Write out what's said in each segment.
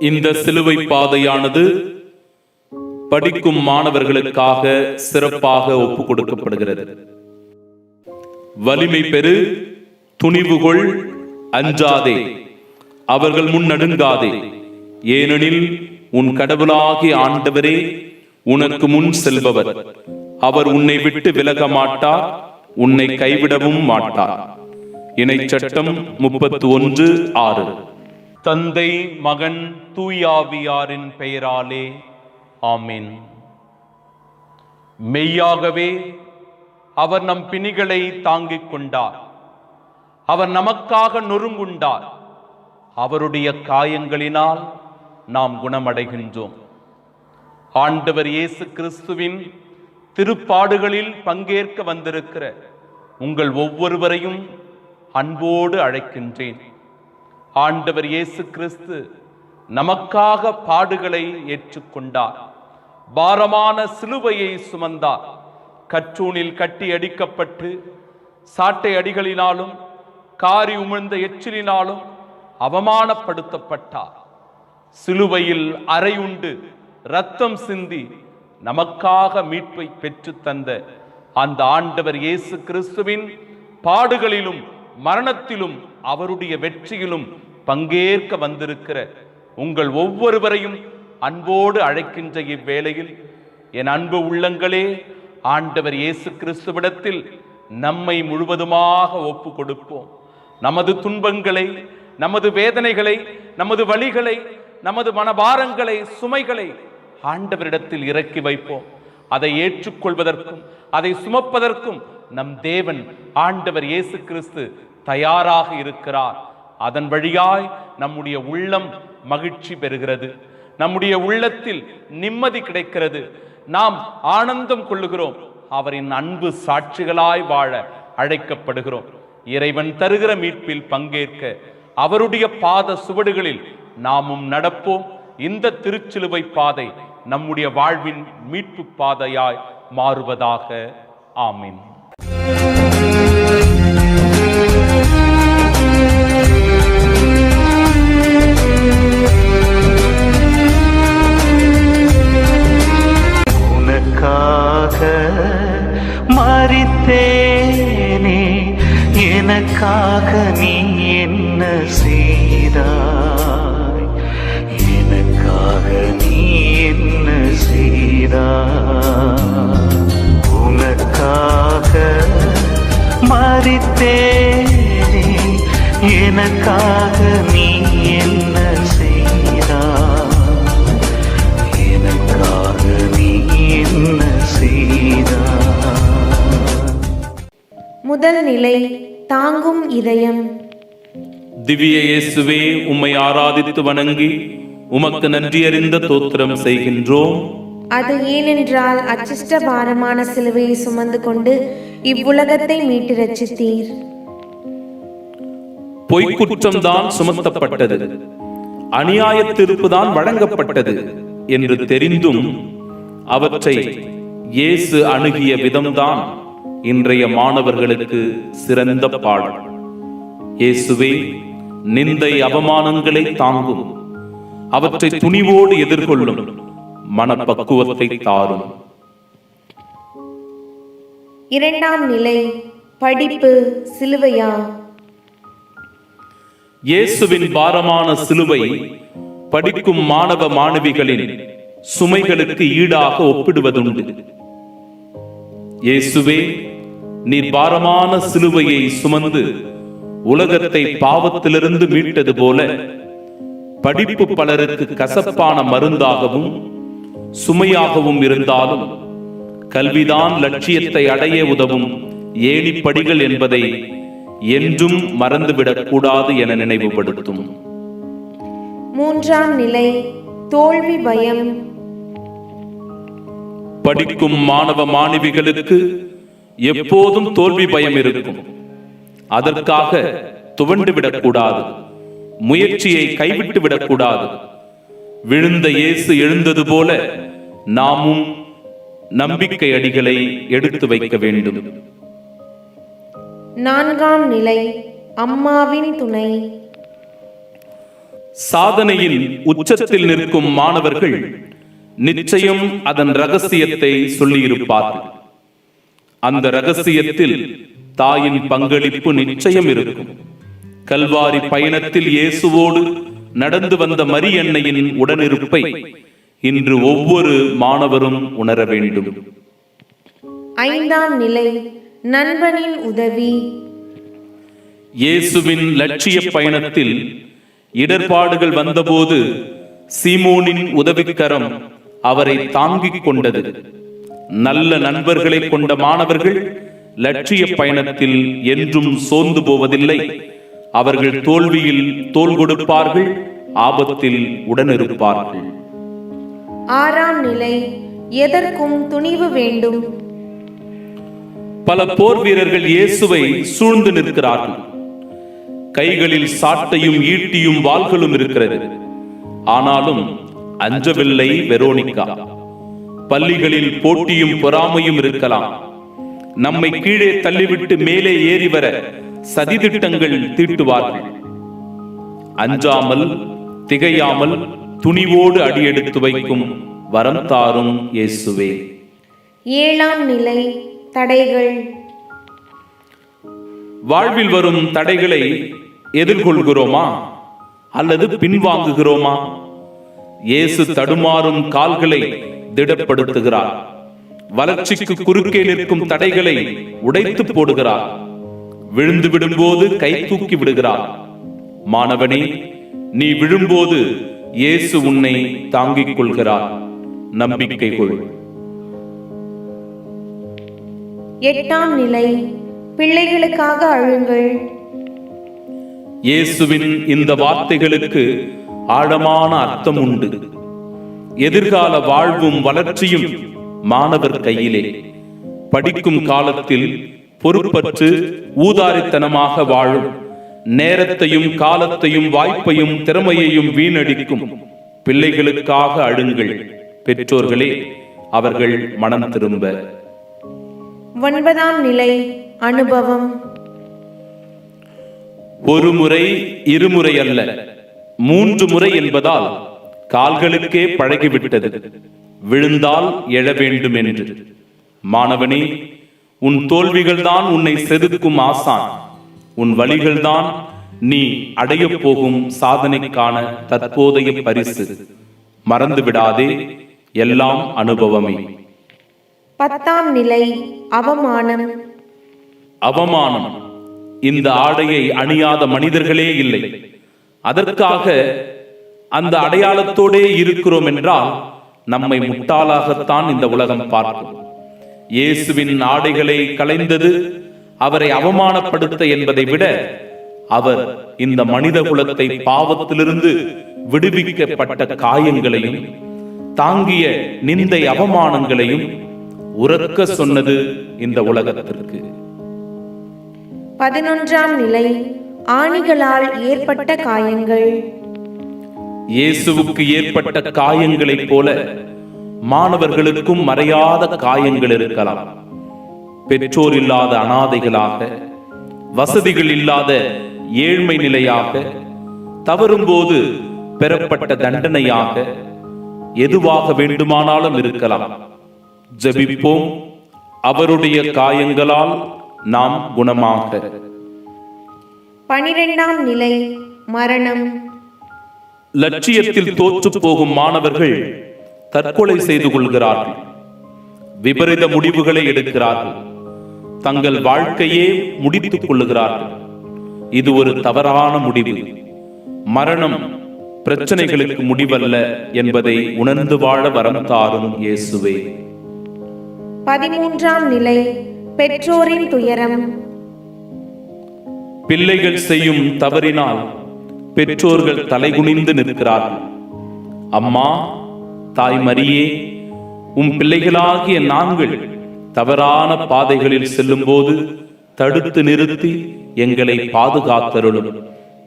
இந்த சிலுவை பாதையானது படிக்கும் மாணவர்களுக்காக சிறப்பாக ஒப்புக் கொடுக்கப்படுகிறது. வலிமை பெறு, துணிவுகொள், அஞ்சாதே, அவர்கள் முன் நடுங்காதே, ஏனெனில் உன் கடவுளாகிய ஆண்டவரே உனக்கு முன் செல்பவர். அவர் உன்னை விட்டு விலக மாட்டார், உன்னை கைவிடவும் மாட்டார். இணைச்சட்டம் 31:6. தந்தை, மகன், தூயாவியாரின் பெயராலே ஆமென். மெய்யாகவே அவர் நம் பிணிகளை தாங்கிக் கொண்டார், அவர் நமக்காக நொறுங்குண்டார், அவருடைய காயங்களினால் நாம் குணமடைகின்றோம். ஆண்டவர் இயேசு கிறிஸ்துவின் திருப்பாடுகளில் பங்கேற்க வந்திருக்கிற உங்கள் ஒவ்வொருவரையும் அன்போடு அழைக்கின்றேன். ஆண்டவர் இயேசு கிறிஸ்து நமக்காக பாடுகளை ஏற்றுக்கொண்டார், பாரமான சிலுவையை சுமந்தார், கற்றூணில் கட்டி அடிக்கப்பட்டு சாட்டை அடிகளினாலும் காரி உமிழ்ந்த எச்சிலினாலும் அவமானப்படுத்தப்பட்டார். சிலுவையில் அறையுண்டு இரத்தம் சிந்தி நமக்காக மீட்பை பெற்று தந்த அந்த ஆண்டவர் இயேசு கிறிஸ்துவின் பாடுகளிலும் மரணத்திலும் அவருடைய வெற்றியிலும் பங்கேற்க வந்திருக்கிற உங்கள் ஒவ்வொருவரையும் அன்போடு அழைக்கின்ற இவ்வேளையில், என் அன்பு உள்ளங்களே, ஆண்டவர் இயேசு கிறிஸ்துவிடத்தில் நம்மை முழுவதுமாக ஒப்பு கொடுப்போம். நமது துன்பங்களை, நமது வேதனைகளை, நமது வலிகளை, நமது மனபாரங்களை, சுமைகளை ஆண்டவரிடத்தில் இறக்கி வைப்போம். அதை ஏற்றுக்கொள்வதற்கும் அதை சுமப்பதற்கும் நம் தேவன் ஆண்டவர் இயேசு கிறிஸ்து தயாராக இருக்கிறார். அதன் வழியாய் நம்முடைய உள்ளம் மகிழ்ச்சி பெறுகிறது, நம்முடைய உள்ளத்தில் நிம்மதி கிடைக்கிறது, நாம் ஆனந்தம் கொள்ளுகிறோம், அவரின் அன்பு சாட்சிகளாய் வாழ அழைக்கப்படுகிறோம். இறைவன் தருகிற மீட்பில் பங்கேற்க அவருடைய பாத சுவடுகளில் நாமும் நடப்போம். இந்த திருச்சிலுவை பாதை நம்முடைய வாழ்வின் மீட்பு பாதையாய் மாறுவதாக. ஆமீன். உனக்காக மரித்தேனே, எனக்காக நீ என்ன செய்தாய், எனக்காக நீ என்ன செய்தாய். உனக்காக மரித்தேனே, எனக்காக நீ என்ன செய்தாய், எனக்காக நீ என்ன செய்தாய். முதல் நிலை, தாங்கும் இதயம். திவ்ய இயேசுவே, உம்மை ஆராதித்து வணங்கி உமக்கு நன்றியறிந்த தோத்திரம் செய்கின்றோம். அது ஏனென்றால் அச்சிஷ்ட பாரமான சிலுவையை சுமந்து கொண்டு இவ்வுலகத்தை மீட்டு ரட்சித்தீர். பொய்க்குற்றம்தான் சுமத்தப்பட்டது, அநியாய தீர்ப்புதான் வழங்கப்பட்டது என்று தெரிந்தும் அவற்றை இயேசு அணுகிய விதம்தான் இன்றைய மாணவர்களுக்கு சிறந்த பாடம். இயேசுவே, நிந்தை அவமானங்களை தாங்கும், அவற்றை துணிவோடு எதிர்கொள்ளும் மனப்பக்குவத்தை தாரும். இரண்டாம் நிலை, படிப்பு சிலுவையா. இயேசுவின் பாரமான சிலுவை படிக்கும் மாணவ மாணவிகளின் சுமைகளுக்கு ஈடாக ஒப்பிடுவதுண்டு. இயேசுவே, நீர் பாரமான சிலுவையை சுமந்து உலகத்தை பாவத்திலிருந்து மீட்டது போல படிப்பு பலருக்கு கசப்பான மருந்தாகவும் சுமையாகவும் இருந்தாலும் கல்விதான் லட்சியத்தை அடைய உதவும் ஏணிப்படிகள் என்பதை என்றும் மறந்துவிடக் கூடாது என நினைவுபடுத்தும். மூன்றாம் நிலை, தோல்வி பயம். படிக்கும் மாணவ மாணவிகளுக்கு எப்போதும் தோல்வி பயம் இருக்கும். அதற்காக துவண்டு விடக்கூடாது, முயற்சியை கைவிட்டு விடக்கூடாது. விழுந்த இயேசு எழுந்தது போல நாமும் நம்பிக்கை அடிகளை எடுத்து வைக்க வேண்டும். நான்காம் நிலை, அம்மாவின் துணை. சாதனையின் உச்சத்தில் நிற்கும் மாணவர்கள் நிச்சயம் அதன் ரகசியத்தை சொல்லியிருப்பார்கள். அந்த ரகசியத்தில் தாயின் பங்களிப்பு நிச்சயம் இருக்கும். கல்வாரி பயணத்தில் இயேசுவோடு நடந்து வந்த மரியன்னையின் உடனிருப்பை இன்று ஒவ்வொரு மாணவரும் உணர வேண்டும். 5ஆம் நிலை, நண்பனின் உதவி. இயேசுவின் லட்சிய பயணத்தில் இடர்பாடுகள் வந்தபோது சீமோனின் உதவிக்கரம் அவரை தாங்கிக் கொண்டது. நல்ல நண்பர்களை கொண்ட மாணவர்கள் லட்சிய பயணத்தில் என்றும் சோர்ந்து போவதில்லை. அவர்கள் தோல்வியில் தோள் கொடுப்பார்கள், ஆபத்தில் உடனிருப்பார்கள். 6ஆம் நிலை, எதற்கும் துணிவு வேண்டும். பல போர் வீரர்கள் இயேசுவை சூழ்ந்து நிற்கிறார்கள். கைகளில் சாட்டையும் ஈட்டியும் வாள்களும் இருக்கிறது. ஆனாலும் அஞ்சவில்லை வெரோனிகா. பள்ளிகளில் போட்டியும் பொறாமையும் இருக்கலாம். நம்மை கீழே தள்ளிவிட்டு மேலே ஏறி வர சதித்திட்டங்கள் தீட்டுவார்கள். அஞ்சாமல் திகையாமல் துணிவோடு அடியெடுத்து வைக்கும் வரம் தாரும் இயேசுவே. 7ஆம் நிலை, தடைகள். வாழ்வில் வரும் தடைகளை எதிர்கொள்கிறோமா அல்லது பின்வாங்குகிறோமா? இயேசு தடுமாறும் கால்களை திடப்படுத்துகிறார். வளர்ச்சிக்கு குறுக்கே நிற்கும் தடைகளை உடைத்து போடுகிறார். விழுந்து விடும்போது கை தூக்கி விடுகிறார். மாணவனே, நீ விழும்போது இயேசு உன்னை தாங்கிக் கொள்கிறார். நம்பிக்கை கொள். 8ஆம் நிலை, பிள்ளைகளுக்காக அழுங்கள். இயேசுவின் இந்த வார்த்தைகளுக்கு ஆழமான அர்த்தம் உண்டு. எதிர்கால வாழ்வும் வளர்ச்சியும் மாணவர் கையிலே. படிக்கும் காலத்தில் பொறுப்பற்று ஊதாரித்தனமாக வாழும், நேரத்தையும் காலத்தையும் வாய்ப்பையும் திறமையையும் வீணடிக்கும் பிள்ளைகளுக்காக அழுங்கள். பெற்றோர்களே, அவர்கள் மனம் திரும்ப. 9ஆம் நிலை, அனுபவம். ஒரு முறை இருமுறை அல்ல, 3 முறை என்பதால் கால்களுக்கே பழகிவிட்டது விழுந்தால் எழ வேண்டும் என்று. மாணவனே, உன் தோல்விகள்தான் உன்னை செதுக்கும் ஆசான். உன் வழிகள்தான் நீ அடையப் போகும் சாதனைக்கான தற்போதைய பரிசு. மறந்து விடாதே, எல்லாம் அனுபவமே. 10ஆம் நிலை, அவமானம். அவமானம். இந்த ஆடையை அணியாத மனிதர்களே இல்லை. அதற்காக அந்த அடையாளத்தோடே இருக்கிறோம் என்றால் நம்மை முட்டாளாகத்தான் இந்த உலகம் பார்க்கும். இயேசுவின் ஆடைகளை களைந்தது அவரை அவமானப்படுத்த என்பதை விட, அவர் இந்த மனித குலத்தை பாவத்திலிருந்து விடுவிக்கப்பட்ட காயங்களையும் தாங்கிய நிந்தை அவமானங்களையும் உரக்க சொன்னது இந்த உலகத்திற்கு. 11ஆம் நிலை, ஆணிகளால் ஏற்பட்ட காயங்கள். இயேசுவுக்கு ஏற்பட்ட காயங்களைப் போல மாணவர்களுக்கும் மறையாத காயங்கள் இருக்கலாம். பெற்றோர் இல்லாத அனாதைகளாக, வசதிகள் இல்லாத ஏழ்மை நிலையாக, தவறும்போது பெறப்பட்ட தண்டனையாக, எதுவாக வேண்டுமானாலும் இருக்கலாம். ஜெபிப்போம், அவருடைய காயங்களால் நாம் குணமாக. 12ஆம் நிலை, மரணம். லட்சியத்தில் தோற்று போகும் மாணவர்கள் தற்கொலை செய்து கொள்கிறார்கள். விபரீத முடிவுகளை எடுக்கிறார்கள். தங்கள் வாழ்க்கையே முடித்துக் கொள்ளுகிறார்கள். இது ஒரு தவறான முடிவு. மரணம் பிரச்சனைகளுக்கு முடிவல்ல என்பதை உணர்ந்து வாழ வரம் தாரும் இயேசுவே. 13ஆம் நிலை, பெற்றோரின் துயரம். பிள்ளைகள் செய்யும் தவறினால் பெற்றோர்கள் தலைகுனிந்து நிற்கிறார்கள். அம்மா, தாய் மரியே, உம் பிள்ளைகளாகிய நாங்கள் தவறான பாதைகளில் செல்லும் போது தடுத்து நிறுத்தி எங்களை பாதுகாத்தருளும்.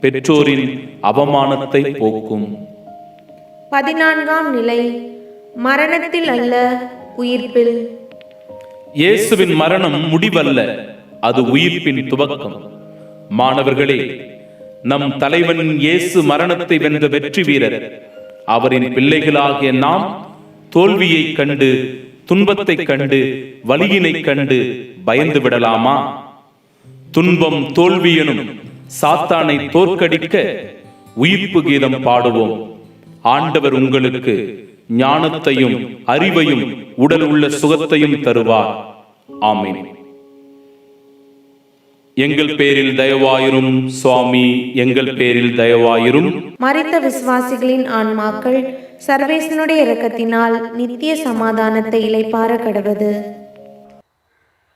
பெற்றோரின் அவமானத்தை போக்கும். 14ஆம் நிலை, மரணத்தில் அல்ல, உயிர்ப்பில். இயேசுவின் மரணம் முடிவல்ல, அது உயிர்ப்பின் துவக்கம். மாணவர்களே, நம் தலைவன் இயேசு மரணத்தை வென்ற வெற்றி வீரர். அவரின் பிள்ளைகளாகிய நாம் தோல்வியை கண்டு, துன்பத்தை கண்டு, வலியினை கண்டு பயந்து விடலாமா? துன்பம் தோல்வி எனும் சாத்தானை தோற்கடிக்க உயிர்ப்பு கீதம் பாடுவோம். ஆண்டவர் உங்களுக்கு ஞானத்தையும் அறிவையும் உடல் உள்ள சுகத்தையும் தருவார். ஆமென். எங்கள் பேரில் தயவாயிரும் சுவாமி, எங்கள் பேரில் தயவாயிரும். மரித்த விசுவாசிகளின் ஆன்மாக்கள் சர்வேசனுடைய இரக்கத்தினால் நித்திய சமாதானத்தை இளைப்பாற கடவது.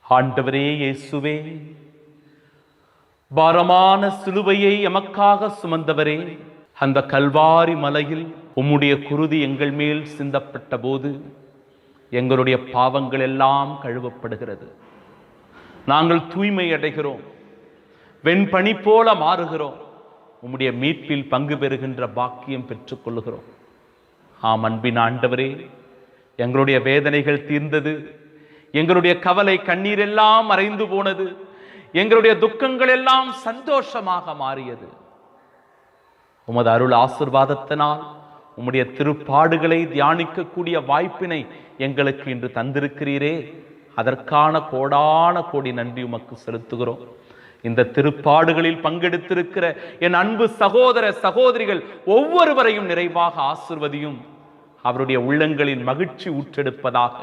ஆண்டவரே இயேசுவே, பாரமான சிலுவையை எமக்காக சுமந்தவரே, அந்த கல்வாரி மலையில் உம்முடைய குருதி எங்கள் மேல் சிந்தப்பட்ட போது எங்களுடைய பாவங்கள் எல்லாம் கழுவப்படுகிறது. நாங்கள் தூய்மை அடைகிறோம், வெண்பனி போல மாறுகிறோம், உம்முடைய மீட்பில் பங்கு பெறுகின்ற பாக்கியம் பெற்றுக் கொள்ளுகிறோம். ஆம் அன்பின் ஆண்டவரே, எங்களுடைய வேதனைகள் தீர்ந்தது, எங்களுடைய கவலை கண்ணீர் எல்லாம் மறைந்து போனது, எங்களுடைய துக்கங்கள் எல்லாம் சந்தோஷமாக மாறியது. உமது அருள் ஆசீர்வாதத்தினால் உம்முடைய திருப்பாடுகளை தியானிக்கக்கூடிய வாய்ப்பினை எங்களுக்கு இன்று தந்திருக்கிறீரே, அதற்கான கோடான கோடி நன்றி உமக்கு செலுத்துகிறோம். இந்த திருப்பாடுகளில் பங்கெடுத்திருக்கிற என் அன்பு சகோதர சகோதரிகள் ஒவ்வொருவரையும் நிறைவாக ஆசிர்வதியும். அவருடைய உள்ளங்களின் மகிழ்ச்சி ஊற்றெடுப்பதாக,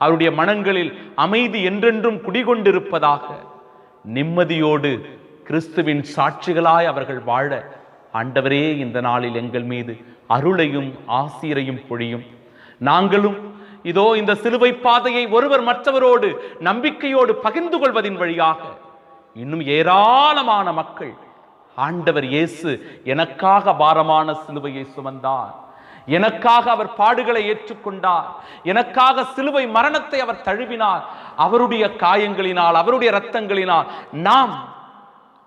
அவருடைய மனங்களில் அமைதி என்றென்றும் குடிகொண்டிருப்பதாக, நிம்மதியோடு கிறிஸ்துவின் சாட்சிகளாய் அவர்கள் வாழ ஆண்டவரே இந்த நாளில் எங்கள் மீது அருளையும் ஆசீரையும் பொழியும். நாங்களும் இதோ இந்த சிலுவை பாதையை ஒருவர் மற்றவரோடு நம்பிக்கையோடு பகிர்ந்து கொள்வதின் வழியாக இன்னும் ஏராளமான மக்கள் ஆண்டவர் இயேசு எனக்காக பாரமான சிலுவையை சுமந்தார், எனக்காக அவர் பாடுகளை ஏற்றுக்கொண்டார், எனக்காக சிலுவை மரணத்தை அவர் தழுவினார், அவருடைய காயங்களினால் அவருடைய இரத்தங்களினால் நாம்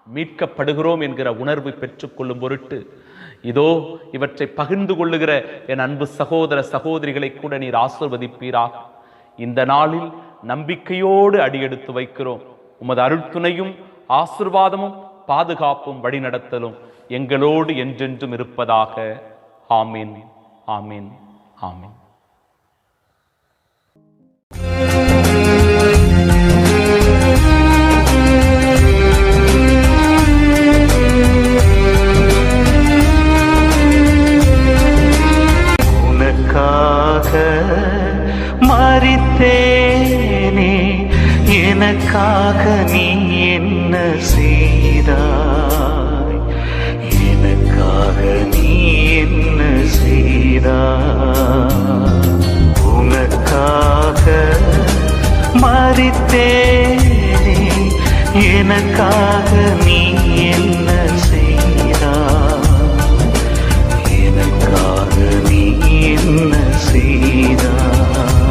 மீட்கப்படுகிறோம் என்கிற உணர்வை பெற்றுக்கொள்ளும் பொருட்டு இதோ இவற்றை பகிர்ந்து கொள்ளுகிற என் அன்பு சகோதர சகோதரிகளை கூட நீர் ஆசீர்வதிப்பீராக. இந்த நாளில் நம்பிக்கையோடு அடியெடுத்து வைக்கிறோம். உமது அருள்துணையும் ஆசீர்வாதமும் பாதுகாப்பும் வழிநடத்தலும் எங்களோடு என்றென்றும் இருப்பதாக. ஆமீன், ஆமீன், ஆமீன். மரித்தேனே, எனக்காக நீ என்ன செய்தாய், எனக்காக நீ என்ன செய்தாய். உனக்காக மரித்தேனே, எனக்காக நீ என்ன செய்தாய், எனக்காக நீ என்ன செய்தாய்.